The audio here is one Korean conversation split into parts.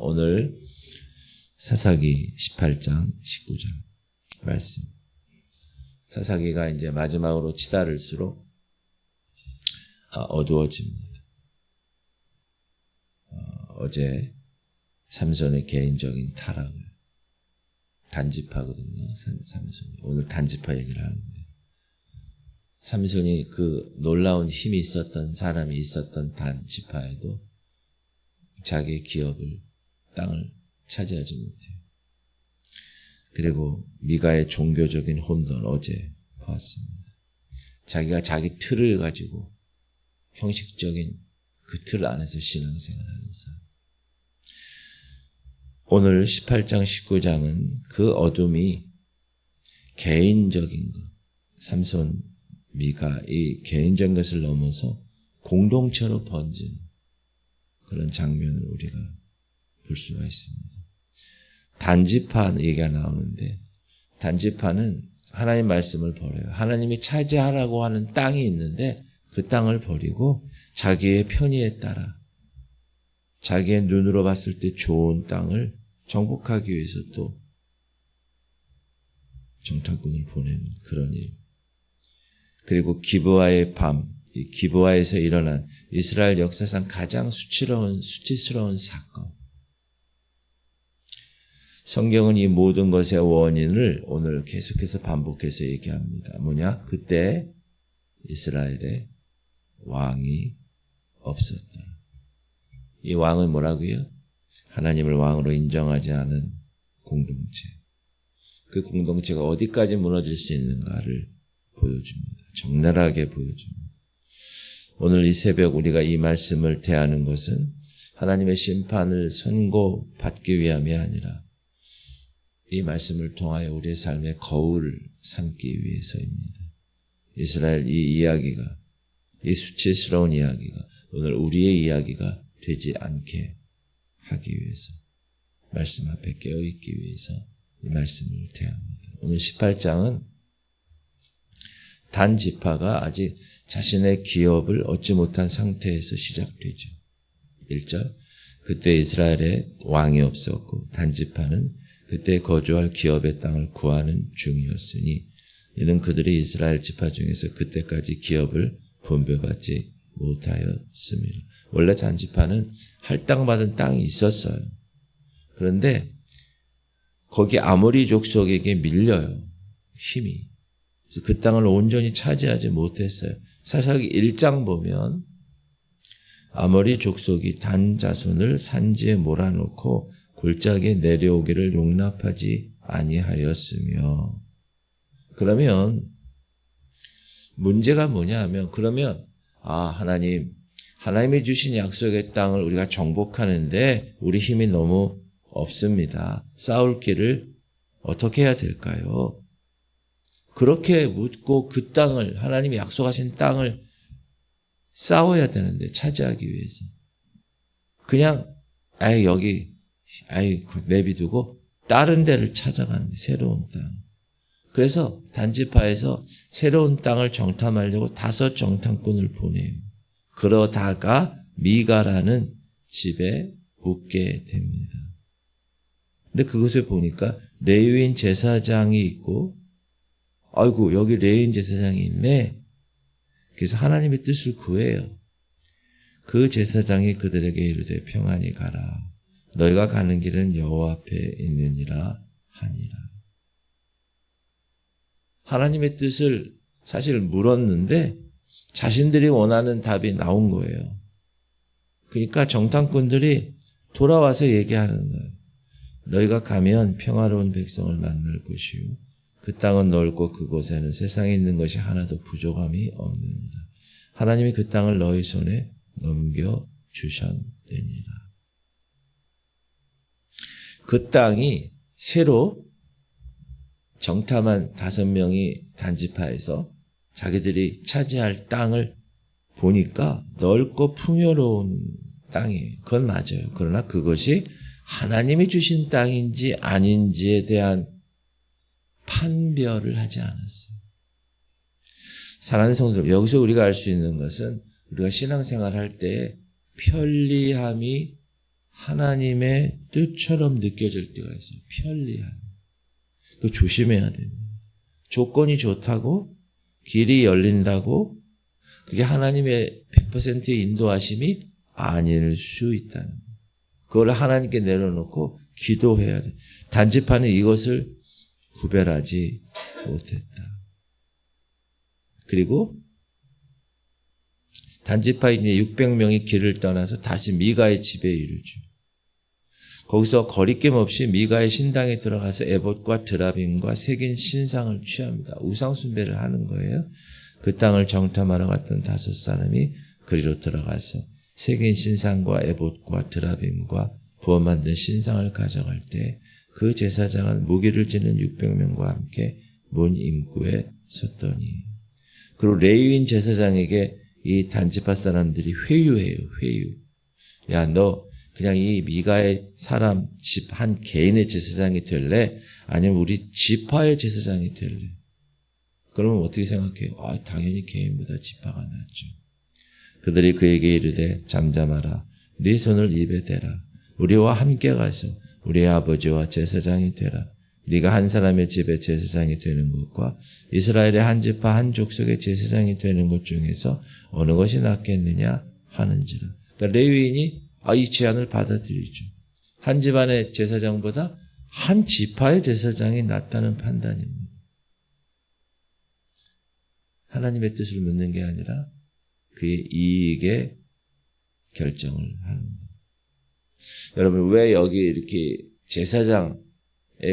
오늘 사사기 18장 19장 말씀. 사사기가 이제 마지막으로 치달을수록 어두워집니다. 어제 삼손의 개인적인 타락을 단지파거든요. 삼손이 오늘 단지파 얘기를 하는데, 삼손이 그 놀라운 힘이 있었던 사람이 있었던 단지파에도 자기의 기업을, 땅을 차지하지 못해요. 그리고 미가의 종교적인 혼돈 어제 보았습니다. 자기가 자기 틀을 가지고 형식적인 그 틀 안에서 신앙생활을 하는 사람. 오늘 18장 19장은 그 어둠이 개인적인 것, 삼손, 미가 이 개인적인 것을 넘어서 공동체로 번지는 그런 장면을 우리가 볼 수가 있습니다. 단지파 얘기가 나오는데, 단지파는 하나님 말씀을 버려요. 하나님이 차지하라고 하는 땅이 있는데 그 땅을 버리고 자기의 편의에 따라 자기의 눈으로 봤을 때 좋은 땅을 정복하기 위해서 또 정탐꾼을 보내는 그런 일. 그리고 기브아의 밤, 이 기브아에서 일어난 이스라엘 역사상 가장 수치스러운 사건. 성경은 이 모든 것의 원인을 오늘 계속해서 반복해서 얘기합니다. 뭐냐? 그때 이스라엘에 왕이 없었다. 이 왕은 뭐라고요? 하나님을 왕으로 인정하지 않은 공동체. 그 공동체가 어디까지 무너질 수 있는가를 보여줍니다. 적나라하게 보여줍니다. 오늘 이 새벽 우리가 이 말씀을 대하는 것은 하나님의 심판을 선고받기 위함이 아니라 이 말씀을 통하여 우리의 삶의 거울을 삼기 위해서입니다. 이스라엘 이 이야기가, 이 수치스러운 이야기가 오늘 우리의 이야기가 되지 않게 하기 위해서, 말씀 앞에 깨어있기 위해서 이 말씀을 대합니다. 오늘 18장은 단지파가 아직 자신의 기업을 얻지 못한 상태에서 시작되죠. 1절, 그때 이스라엘에 왕이 없었고 단지파는 그때 거주할 기업의 땅을 구하는 중이었으니 이는 그들이 이스라엘 지파 중에서 그때까지 기업을 분배받지 못하였습니다. 원래 단지파는 할당받은 땅이 있었어요. 그런데 거기 아모리 족속에게 밀려요. 힘이. 그래서 그 땅을 온전히 차지하지 못했어요. 사사기 1장 보면 아모리 족속이 단 자손을 산지에 몰아놓고 골짜기에 내려오기를 용납하지 아니하였으며, 그러면 문제가 뭐냐 하면, 그러면 하나님이 주신 약속의 땅을 우리가 정복하는데 우리 힘이 너무 없습니다. 싸울 길을 어떻게 해야 될까요? 그렇게 묻고 그 땅을, 하나님이 약속하신 땅을 싸워야 되는데 차지하기 위해서 그냥 내비두고 다른 데를 찾아가는 거예요. 새로운 땅. 그래서 단지파에서 새로운 땅을 정탐하려고 5 정탐꾼을 보내요. 그러다가 미가라는 집에 묵게 됩니다. 근데 그것을 보니까 레위인 제사장이 있고, 여기 레위인 제사장이 있네. 그래서 하나님의 뜻을 구해요. 그 제사장이 그들에게 이르되 평안히 가라. 너희가 가는 길은 여호와 앞에 있느니라 하니라. 하나님의 뜻을 사실 물었는데 자신들이 원하는 답이 나온 거예요. 그러니까 정탐꾼들이 돌아와서 얘기하는 거예요. 너희가 가면 평화로운 백성을 만날 것이요 그 땅은 넓고 그곳에는 세상에 있는 것이 하나도 부족함이 없느니라. 하나님이 그 땅을 너희 손에 넘겨주셨느니라. 그 땅이 새로 정탐한 5명이 단지파에서 자기들이 차지할 땅을 보니까 넓고 풍요로운 땅이에요. 그건 맞아요. 그러나 그것이 하나님이 주신 땅인지 아닌지에 대한 판별을 하지 않았어요. 사랑하는 성도들, 여기서 우리가 알 수 있는 것은 우리가 신앙생활 할 때 편리함이 하나님의 뜻처럼 느껴질 때가 있어요. 편리한. 그 조심해야 됩니다. 조건이 좋다고 길이 열린다고 그게 하나님의 100%의 인도하심이 아닐 수 있다는 거예요. 그걸 하나님께 내려놓고 기도해야 돼. 단지파는 이것을 구별하지 못했다. 그리고 단지파 이제 600명이 길을 떠나서 다시 미가의 집에 이르죠. 거기서 거리낌 없이 미가의 신당에 들어가서 에봇과 드라빔과 새긴 신상을 취합니다. 우상 숭배를 하는 거예요. 그 땅을 정탐하러 갔던 5사람이 그리로 들어가서 새긴 신상과 에봇과 드라빔과 부어 만든 신상을 가져갈 때 그 제사장은 무기를 지는 600명과 함께 문 입구에 섰더니, 그리고 레위인 제사장에게 이 단지파 사람들이 회유해요. 회유. 야, 너 그냥 이 미가의 사람 집 한 개인의 제사장이 될래? 아니면 우리 지파의 제사장이 될래? 그러면 어떻게 생각해요? 당연히 개인보다 지파가 낫죠. 그들이 그에게 이르되 잠잠하라. 네 손을 입에 대라. 우리와 함께 가서 우리의 아버지와 제사장이 되라. 네가 한 사람의 집에 제사장이 되는 것과 이스라엘의 한 지파 한 족속의 제사장이 되는 것 중에서 어느 것이 낫겠느냐 하는지라. 그러니까 레위인이 이 제안을 받아들이죠. 한 집안의 제사장보다 한 지파의 제사장이 낫다는 판단입니다. 하나님의 뜻을 묻는 게 아니라 그의 이익에 결정을 하는 것. 여러분, 왜 여기 이렇게 제사장에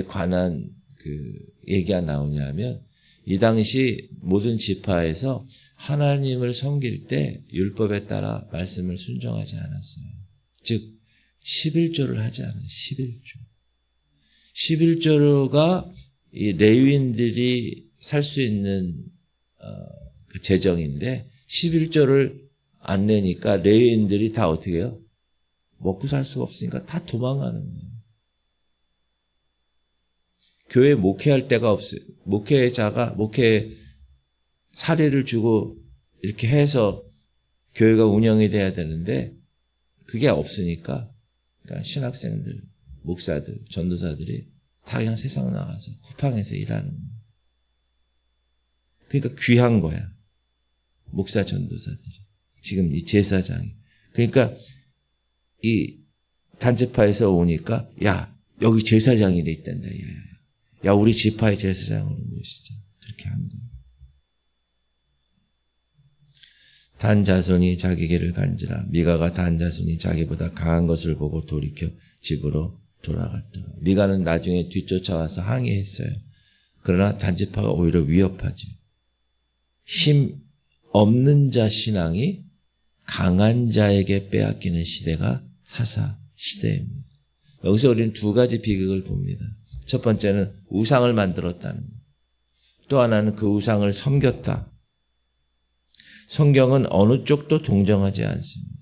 관한 그 얘기가 나오냐면, 이 당시 모든 지파에서 하나님을 섬길 때 율법에 따라 말씀을 순종하지 않았어요. 즉 11조를 하지 않아요. 11조가 이 레위인들이 살 수 있는 그 재정인데 11조를 안 내니까 레위인들이 다 어떻게 해요? 먹고 살 수가 없으니까 다 도망가는 거예요. 교회 목회할 데가 없어요. 목회자가 목회 사례를 주고 이렇게 해서 교회가 운영이 돼야 되는데 그게 없으니까, 그러니까 신학생들, 목사들, 전도사들이 다 그냥 세상 나가서 쿠팡에서 일하는 거예요. 그러니까 귀한 거야. 목사 전도사들이. 지금 이 제사장이. 그러니까 이 단지파에서 오니까 야, 여기 제사장이 돼 있단다. 야, 우리 지파의 제사장으로 모시자. 그렇게 한 거예요. 단 자손이 자기 길을 간지라. 미가가 단 자손이 자기보다 강한 것을 보고 돌이켜 집으로 돌아갔더라. 미가는 나중에 뒤쫓아와서 항의했어요. 그러나 단지파가 오히려 위협하죠. 힘 없는 자 신앙이 강한 자에게 빼앗기는 시대가 사사 시대입니다. 여기서 우리는 두 가지 비극을 봅니다. 첫 번째는 우상을 만들었다는 것. 또 하나는 그 우상을 섬겼다. 성경은 어느 쪽도 동정하지 않습니다.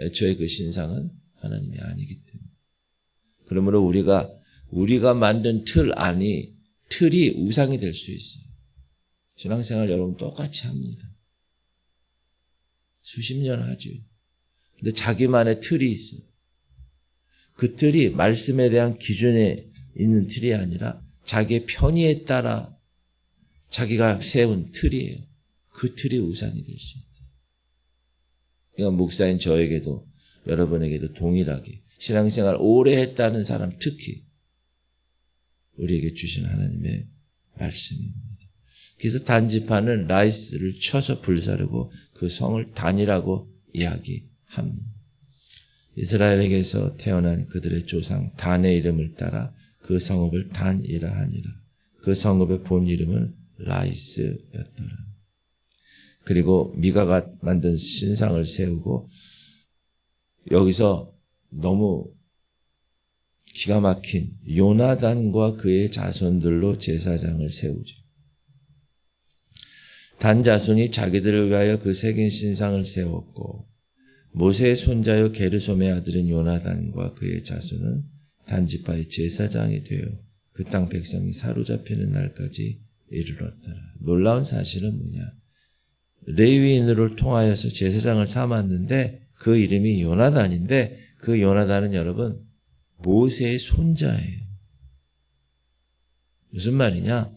애초에 그 신상은 하나님이 아니기 때문에. 그러므로 우리가 만든 틀이 우상이 될 수 있어요. 신앙생활 여러분 똑같이 합니다. 수십 년 하죠. 근데 자기만의 틀이 있어요. 그 틀이 말씀에 대한 기준에 있는 틀이 아니라 자기의 편의에 따라 자기가 세운 틀이에요. 그 틀이 우상이 될 수 있다. 그러니까 목사인 저에게도 여러분에게도 동일하게 신앙생활 오래 했다는 사람 특히 우리에게 주신 하나님의 말씀입니다. 그래서 단지파는 라이스를 쳐서 불사르고 그 성을 단이라고 이야기합니다. 이스라엘에게서 태어난 그들의 조상 단의 이름을 따라 그 성읍을 단이라 하니라. 그 성읍의 본 이름은 라이스였더라. 그리고 미가가 만든 신상을 세우고 여기서 너무 기가 막힌 요나단과 그의 자손들로 제사장을 세우죠. 단 자손이 자기들을 위하여 그 새긴 신상을 세웠고 모세의 손자요 게르솜의 아들인 요나단과 그의 자손은 단지파의 제사장이 되어 그 땅 백성이 사로잡히는 날까지 이르렀더라. 놀라운 사실은 뭐냐? 레위인으로 통하여서 제사장을 삼았는데 그 이름이 요나단인데 그 요나단은 여러분 모세의 손자예요. 무슨 말이냐?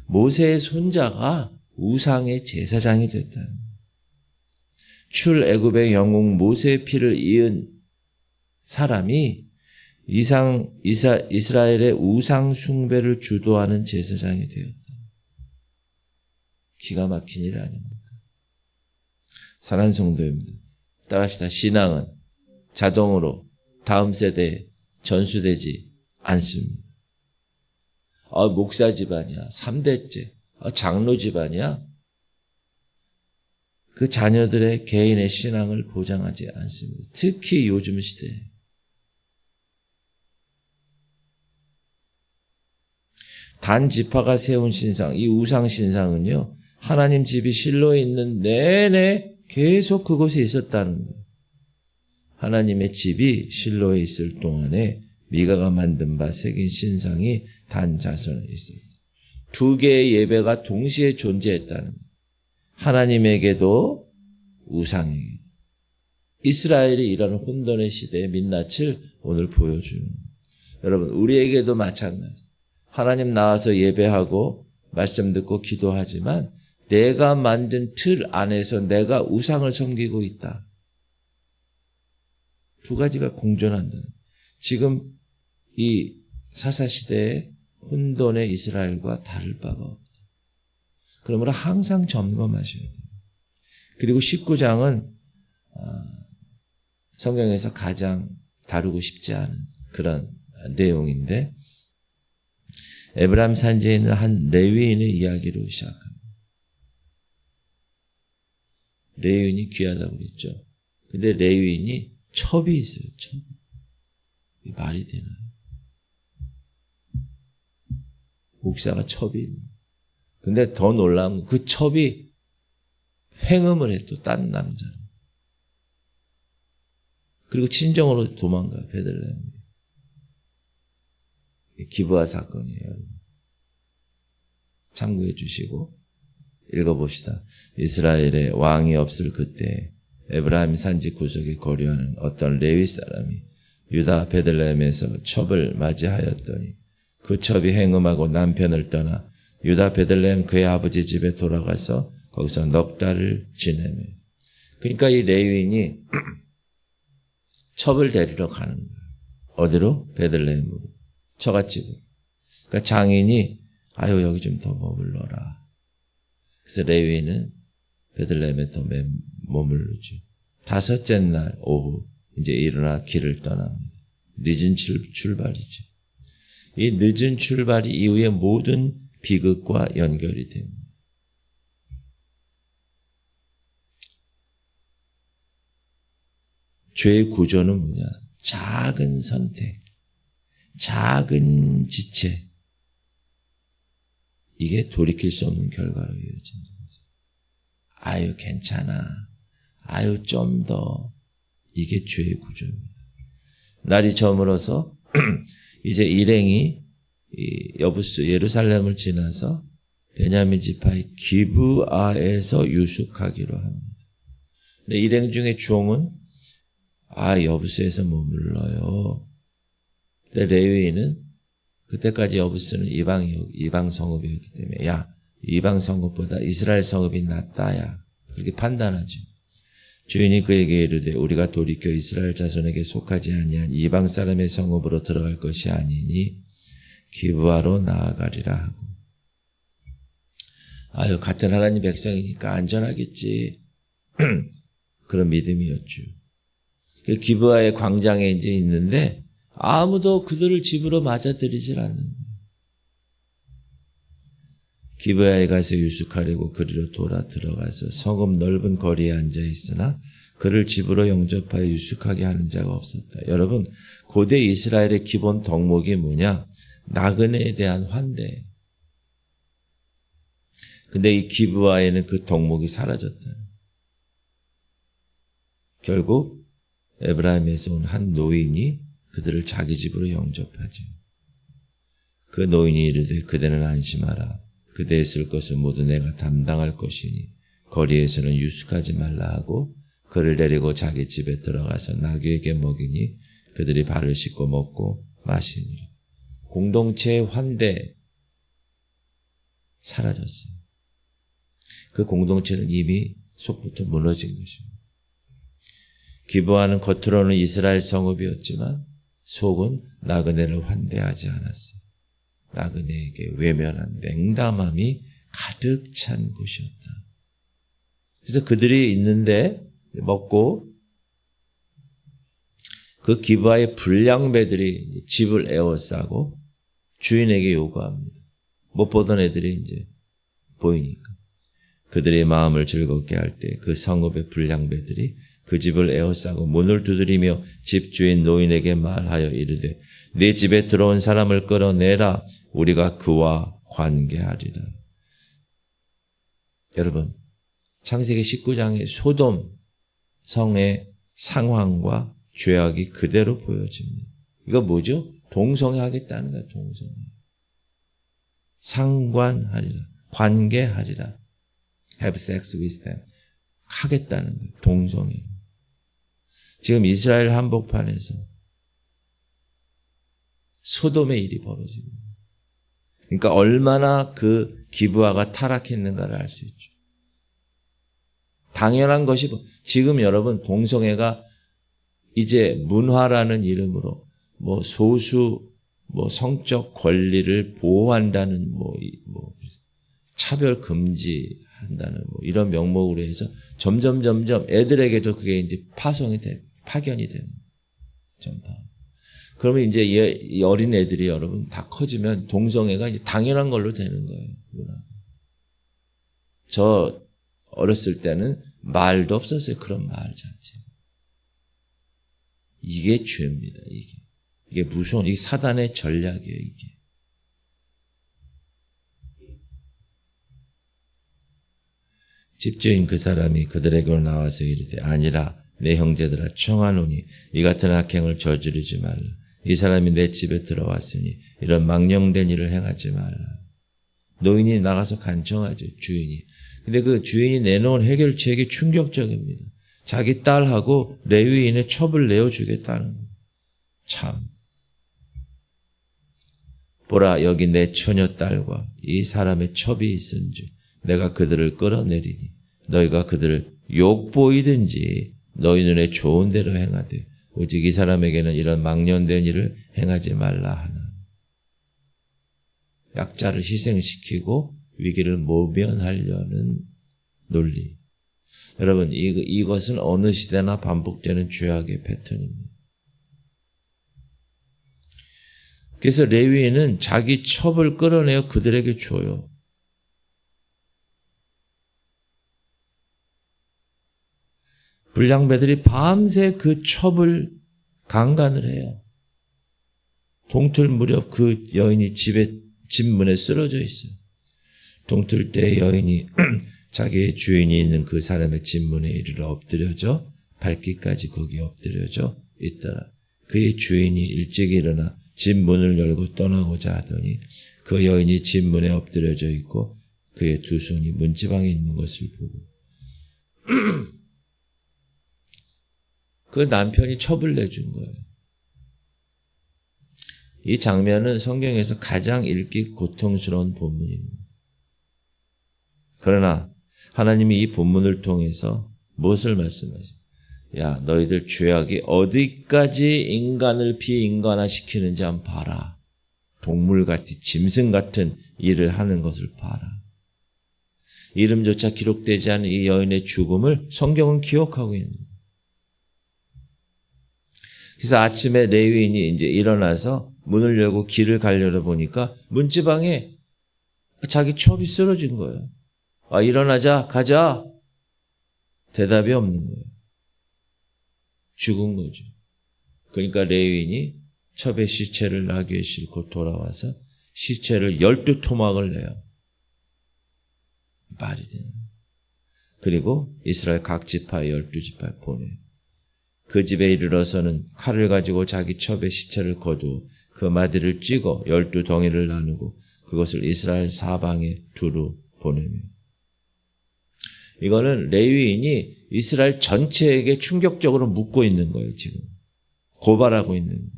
모세의 손자가 우상의 제사장이 됐다는 거예요. 출애굽의 영웅 모세의 피를 이은 사람이 이스라엘의 우상 숭배를 주도하는 제사장이 되었다. 기가 막힌 일 아닙니까? 사랑하는 성도입니다. 따라합시다. 신앙은 자동으로 다음 세대에 전수되지 않습니다. 목사 집안이야. 3대째. 장로 집안이야. 그 자녀들의 개인의 신앙을 보장하지 않습니다. 특히 요즘 시대에. 단 지파가 세운 신상, 이 우상 신상은요, 하나님 집이 실로에 있는 내내 계속 그곳에 있었다는 거예요. 하나님의 집이 실로에 있을 동안에 미가가 만든 바 새긴 신상이 단 자손에 있어요. 두 개의 예배가 동시에 존재했다는 거예요. 하나님에게도 우상에게도. 이스라엘이 이런 혼돈의 시대의 민낯을 오늘 보여주는 거예요. 여러분, 우리에게도 마찬가지. 하나님 나와서 예배하고 말씀 듣고 기도하지만 내가 만든 틀 안에서 내가 우상을 섬기고 있다. 두 가지가 공존한다는 거예요. 지금 이 사사시대의 혼돈의 이스라엘과 다를 바가 없다. 그러므로 항상 점검하셔야 돼요. 그리고 19장은 성경에서 가장 다루고 싶지 않은 그런 내용인데 에브라임 산지에 있는 한 레위인의 이야기로 시작합니다. 레위인이 귀하다고 그랬죠. 근데 레위인이 첩이 있어요. 첩. 이 말이 되나요? 목사가 첩이 있는. 근데 더 놀라운 건 그 첩이 행음을 해 또 딴 남자로. 그리고 친정으로 도망가요. 베들레헴. 기브아 사건이에요. 참고해 주시고 읽어봅시다. 이스라엘에 왕이 없을 그때 에브라임 산지 구석에 거류하는 어떤 레위 사람이 유다 베들레헴에서 첩을 맞이하였더니 그 첩이 행음하고 남편을 떠나 유다 베들레헴 그의 아버지 집에 돌아가서 거기서 넉 달을 지내며. 그러니까 이 레위인이 첩을 데리러 가는 거예요. 어디로? 베들레헴으로. 처갓집으로. 그러니까 장인이 여기 좀 더 머물러라. 그래서 레위인은 베들레헴에 더 머물르죠. 다섯째 날 오후 이제 일어나 길을 떠납니다. 늦은 출발이죠. 이 늦은 출발이 이후에 모든 비극과 연결이 됩니다. 죄의 구조는 뭐냐? 작은 선택, 작은 지체, 이게 돌이킬 수 없는 결과로 이어진다. 괜찮아. 좀 더. 이게 죄의 구조입니다. 날이 저물어서 이제 일행이 여부스 예루살렘을 지나서 베냐민 지파의 기브아에서 유숙하기로 합니다. 근데 일행 중에 종은 여부스에서 머물러요. 근데 레위인은 그때까지 여부스는 이방 성읍이었기 때문에 이방 성읍보다 이스라엘 성읍이 낫다. 그렇게 판단하죠. 주인이 그에게 이르되 우리가 돌이켜 이스라엘 자손에게 속하지 아니한 이방 사람의 성읍으로 들어갈 것이 아니니 기브아로 나아가리라 하고. 같은 하나님 백성이니까 안전하겠지. 그런 믿음이었죠. 기브아의 광장에 이제 있는데 아무도 그들을 집으로 맞아들이질 않는 거예요. 기브아에 가서 유숙하려고 그리로 돌아 들어가서 성읍 넓은 거리에 앉아 있으나 그를 집으로 영접하여 유숙하게 하는 자가 없었다. 여러분, 고대 이스라엘의 기본 덕목이 뭐냐? 나그네에 대한 환대. 근데 이 기브아에는 그 덕목이 사라졌다. 결국 에브라임에서 온 한 노인이 그들을 자기 집으로 영접하죠. 그 노인이 이르되 그대는 안심하라. 그대의 쓸 것은 모두 내가 담당할 것이니 거리에서는 유숙하지 말라 하고 그를 데리고 자기 집에 들어가서 나귀에게 먹이니 그들이 발을 씻고 먹고 마시니라. 공동체의 환대 사라졌어요. 그 공동체는 이미 속부터 무너진 것입니다. 기브아는 겉으로는 이스라엘 성읍이었지만 속은 나그네를 환대하지 않았어요. 나그네에게 외면한 냉담함이 가득 찬 곳이었다. 그래서 그들이 있는데 먹고 그 기브아의 불량배들이 집을 에워싸고 주인에게 요구합니다. 못 보던 애들이 이제 보이니까. 그들의 마음을 즐겁게 할 때 그 성읍의 불량배들이 그 집을 에워싸고 문을 두드리며 집주인 노인에게 말하여 이르되 네 집에 들어온 사람을 끌어내라. 우리가 그와 관계하리라. 여러분, 창세기 19장의 소돔 성의 상황과 죄악이 그대로 보여집니다. 이거 뭐죠? 동성애하겠다는 거야. 동성애. 상관하리라. 관계하리라. Have sex with them. 하겠다는 거예요. 동성애. 지금 이스라엘 한복판에서 소돔의 일이 벌어지고, 그러니까 얼마나 그 기브아가 타락했는가를 알 수 있죠. 당연한 것이 지금 여러분 동성애가 이제 문화라는 이름으로 뭐 소수 뭐 성적 권리를 보호한다는 뭐 차별 금지한다는 뭐 이런 명목으로 해서 점점 애들에게도 그게 이제 파견이 되는 전파. 그러면 이제 이 어린 애들이 여러분 다 커지면 동성애가 이제 당연한 걸로 되는 거예요. 저 어렸을 때는 말도 없었어요. 그런 말 자체. 이게 죄입니다. 이게 무서운, 이게 사단의 전략이에요. 이게. 집주인 그 사람이 그들에게로 나와서 이르되 아니라 내 형제들아 청하노니 이 같은 악행을 저지르지 말라. 이 사람이 내 집에 들어왔으니 이런 망령된 일을 행하지 말라. 노인이 나가서 간청하죠. 주인이. 근데 그 주인이 내놓은 해결책이 충격적입니다. 자기 딸하고 레위인의 첩을 내어주겠다는 거예요. 참. 보라 여기 내 처녀 딸과 이 사람의 첩이 있은즉 내가 그들을 끌어내리니 너희가 그들을 욕보이든지 너희 눈에 좋은 대로 행하되 오직 이 사람에게는 이런 망령된 일을 행하지 말라 하나. 약자를 희생시키고 위기를 모면하려는 논리. 여러분 이것은 어느 시대나 반복되는 죄악의 패턴입니다. 그래서 레위인은 자기 첩을 끌어내어 그들에게 줘요. 불량배들이 밤새 그 첩을 강간을 해요. 동틀 무렵 그 여인이 집 문에 쓰러져 있어요. 동틀 때 여인이 자기의 주인이 있는 그 사람의 집 문에 이르러 엎드려져 발기까지 거기 엎드려져 있더라. 그의 주인이 일찍 일어나 집 문을 열고 떠나고자 하더니 그 여인이 집 문에 엎드려져 있고 그의 두 손이 문지방에 있는 것을 보고 그 남편이 첩을 내준 거예요. 이 장면은 성경에서 가장 읽기 고통스러운 본문입니다. 그러나 하나님이 이 본문을 통해서 무엇을 말씀하세요? 야, 너희들 죄악이 어디까지 인간을 비인간화시키는지 한번 봐라. 동물같이 짐승 같은 일을 하는 것을 봐라. 이름조차 기록되지 않은 이 여인의 죽음을 성경은 기억하고 있는 거예요. 그래서 아침에 레위인이 이제 일어나서 문을 열고 길을 가려다 보니까 문지방에 자기 첩이 쓰러진 거예요. 아, 일어나자, 가자. 대답이 없는 거예요. 죽은 거죠. 그러니까 레위인이 첩의 시체를 나귀에 싣고 돌아와서 시체를 12토막을 내요. 말이 되는. 그리고 이스라엘 각 지파에 12지파에 보내요. 그 집에 이르러서는 칼을 가지고 자기 첩의 시체를 거두어 그 마디를 찍어 12덩이를 나누고 그것을 이스라엘 사방에 두루 보내며. 이거는 레위인이 이스라엘 전체에게 충격적으로 묻고 있는 거예요. 지금 고발하고 있는 거예요.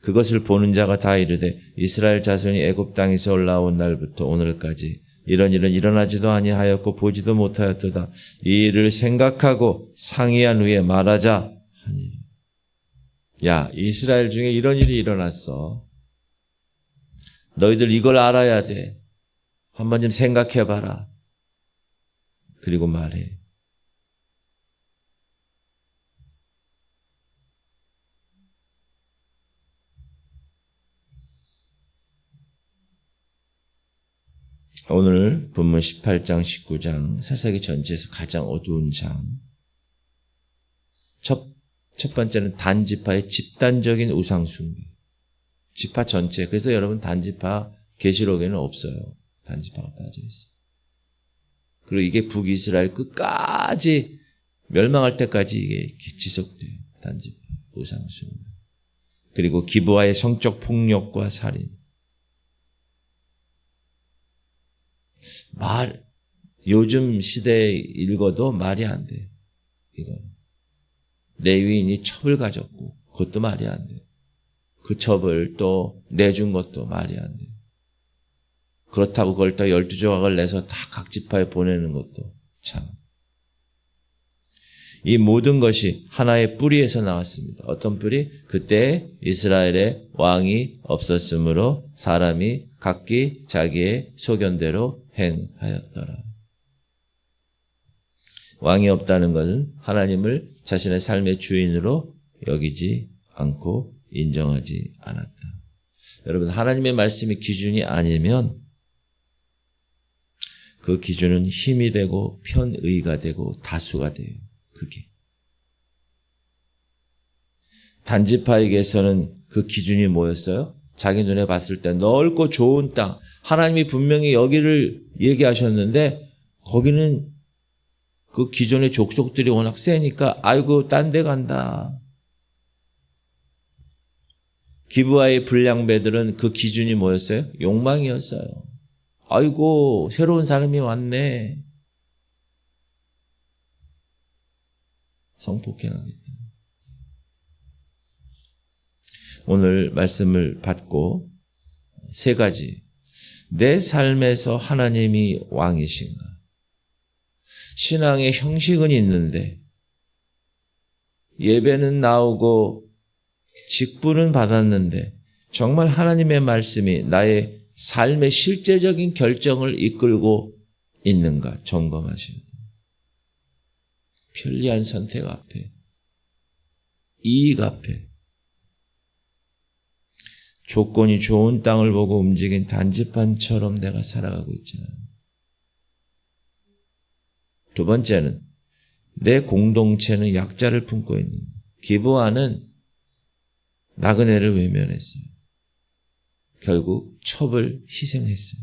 그것을 보는 자가 다 이르되 이스라엘 자손이 애굽 땅에서 올라온 날부터 오늘까지 이런 일은 일어나지도 아니하였고 보지도 못하였도다. 이 일을 생각하고 상의한 후에 말하자 하니. 야, 이스라엘 중에 이런 일이 일어났어. 너희들 이걸 알아야 돼. 한번 좀 생각해봐라. 그리고 말해. 오늘 본문 18장, 19장, 사사기 전체에서 가장 어두운 장. 첫 번째는 단지파의 집단적인 우상숭배. 지파 전체. 그래서 여러분 단지파 계시록에는 없어요. 단지파가 빠져있어요. 그리고 이게 북이스라엘 끝까지 멸망할 때까지 이게 지속돼요. 단지파, 우상숭배. 그리고 기브아의 성적 폭력과 살인. 요즘 시대에 읽어도 말이 안 돼. 이건 레위인이 첩을 가졌고 그것도 말이 안 돼. 그 첩을 또 내준 것도 말이 안 돼. 그렇다고 그걸 또 12조각을 내서 다 각 지파에 보내는 것도 참. 이 모든 것이 하나의 뿌리에서 나왔습니다. 어떤 뿌리? 그때 이스라엘에 왕이 없었으므로 사람이 각기 자기의 소견대로 행하였더라. 왕이 없다는 것은 하나님을 자신의 삶의 주인으로 여기지 않고 인정하지 않았다. 여러분, 하나님의 말씀이 기준이 아니면 그 기준은 힘이 되고 편의가 되고 다수가 돼요. 그게. 단지파에게서는 그 기준이 뭐였어요? 자기 눈에 봤을 때 넓고 좋은 땅. 하나님이 분명히 여기를 얘기하셨는데 거기는 그 기존의 족속들이 워낙 세니까 아이고 딴 데 간다. 기브아의 불량배들은 그 기준이 뭐였어요? 욕망이었어요. 아이고 새로운 사람이 왔네. 성폭행하겠다. 오늘 말씀을 받고 세 가지. 내 삶에서 하나님이 왕이신가? 신앙의 형식은 있는데 예배는 나오고 직분은 받았는데 정말 하나님의 말씀이 나의 삶의 실제적인 결정을 이끌고 있는가 점검하시는. 편리한 선택 앞에, 이익 앞에, 조건이 좋은 땅을 보고 움직인 단지판처럼 내가 살아가고 있지는. 두 번째는 내 공동체는 약자를 품고 있는. 기브아는 나그네를 외면했어요. 결국 첩을 희생했어요.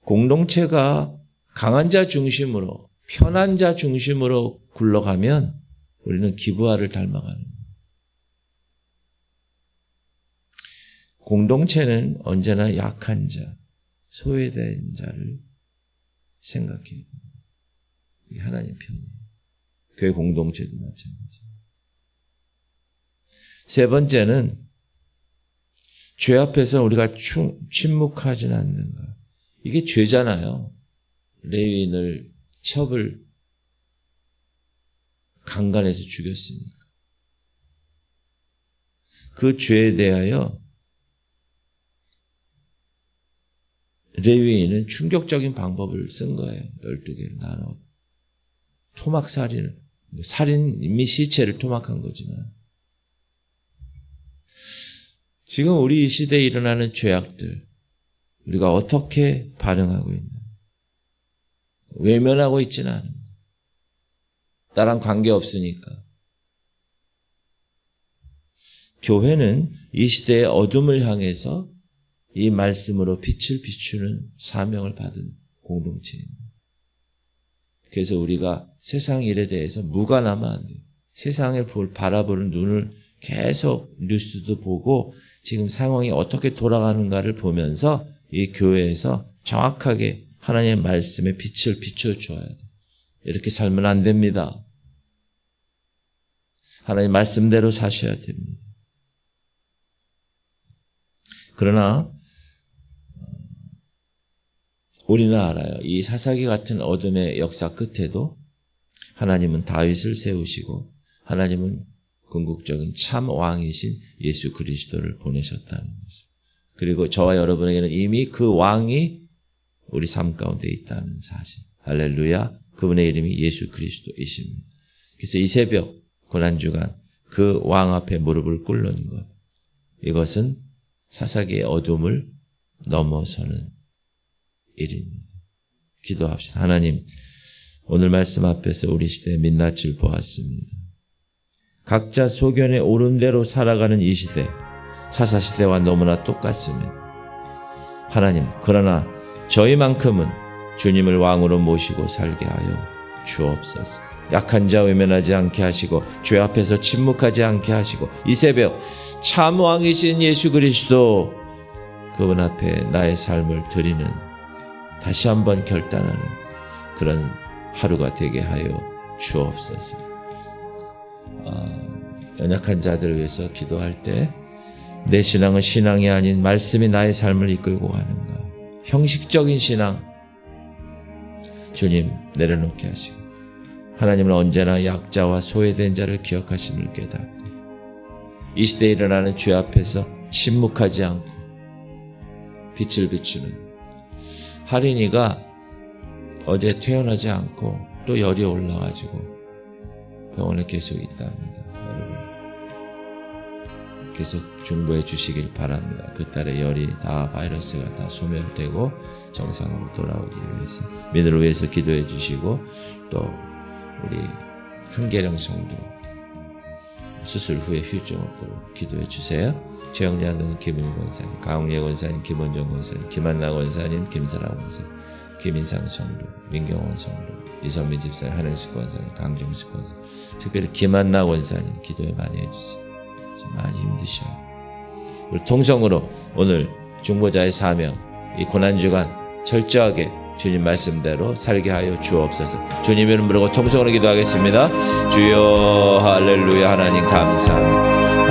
공동체가 강한 자 중심으로, 편한 자 중심으로 굴러가면 우리는 기브아를 닮아가는 거예요. 공동체는 언제나 약한 자, 소외된 자를 생각해요. 이게 하나님 편이에요. 교회 공동체도 마찬가지예요. 세 번째는 죄 앞에서 우리가 침묵하지는 않는가. 이게 죄잖아요. 레위인을 첩을 강간해서 죽였으니까. 그 죄에 대하여 레위인은 충격적인 방법을 쓴 거예요. 12개를 나눠. 토막살인을, 살인 이미 시체를 토막한 거지만. 지금 우리 이 시대에 일어나는 죄악들, 우리가 어떻게 반응하고 있는? 외면하고 있지는 않은. 나랑 관계없으니까. 교회는 이 시대의 어둠을 향해서 이 말씀으로 빛을 비추는 사명을 받은 공동체입니다. 그래서 우리가 세상 일에 대해서 무관하면 안 돼요. 세상을 바라보는 눈을 계속 뉴스도 보고 지금 상황이 어떻게 돌아가는가를 보면서 이 교회에서 정확하게 하나님의 말씀에 빛을 비춰줘야 돼. 이렇게 살면 안 됩니다. 하나님 말씀대로 사셔야 됩니다. 그러나 우리는 알아요. 이 사사기 같은 어둠의 역사 끝에도 하나님은 다윗을 세우시고 하나님은 궁극적인 참 왕이신 예수 그리스도를 보내셨다는 것이죠. 그리고 저와 여러분에게는 이미 그 왕이 우리 삶 가운데 있다는 사실. 할렐루야. 그분의 이름이 예수 그리스도이십니다. 그래서 이 새벽 고난주간 그 왕 앞에 무릎을 꿇는 것, 이것은 사사기의 어둠을 넘어서는 일입니다. 기도합시다. 하나님, 오늘 말씀 앞에서 우리 시대의 민낯을 보았습니다. 각자 소견에 오른 대로 살아가는 이 시대, 사사시대와 너무나 똑같습니다. 하나님, 그러나 저희만큼은 주님을 왕으로 모시고 살게 하여 주옵소서. 약한 자 외면하지 않게 하시고 죄 앞에서 침묵하지 않게 하시고 이 새벽 참 왕이신 예수 그리스도 그분 앞에 나의 삶을 드리는, 다시 한번 결단하는 그런 하루가 되게 하여 주옵소서. 연약한 자들을 위해서 기도할 때 내 신앙은 신앙이 아닌 말씀이 나의 삶을 이끌고 가는가, 형식적인 신앙 주님 내려놓게 하시고 하나님은 언제나 약자와 소외된 자를 기억하심을 깨닫고 이 시대에 일어나는 죄 앞에서 침묵하지 않고 빛을 비추는 할인이가 어제 퇴원하지 않고 또 열이 올라가지고 병원에 계속 있답니다. 여러분 계속 중보해 주시길 바랍니다. 그 딸의 열이 다 바이러스가 다 소멸되고 정상으로 돌아오기 위해서 민우를 위해서 기도해 주시고 또 우리 한계령 성도 수술 후에 휴증 없도록 기도해 주세요. 최영자는 김은희 권사님, 강웅예 권사님, 김원정 권사님, 김한나 권사님, 김사라 권사님, 김인상 성도, 민경원 성도, 이선민 집사님, 한은식 권사님, 강정식 권사님, 특별히 김한나 권사님 기도에 많이 해주세요. 많이 힘드셔요. 우리 통성으로 오늘 중보자의 사명, 이 고난주간 철저하게 주님 말씀대로 살게 하여 주옵소서. 주님 이름 부르고 통성으로 기도하겠습니다. 주여 할렐루야. 하나님 감사합니다.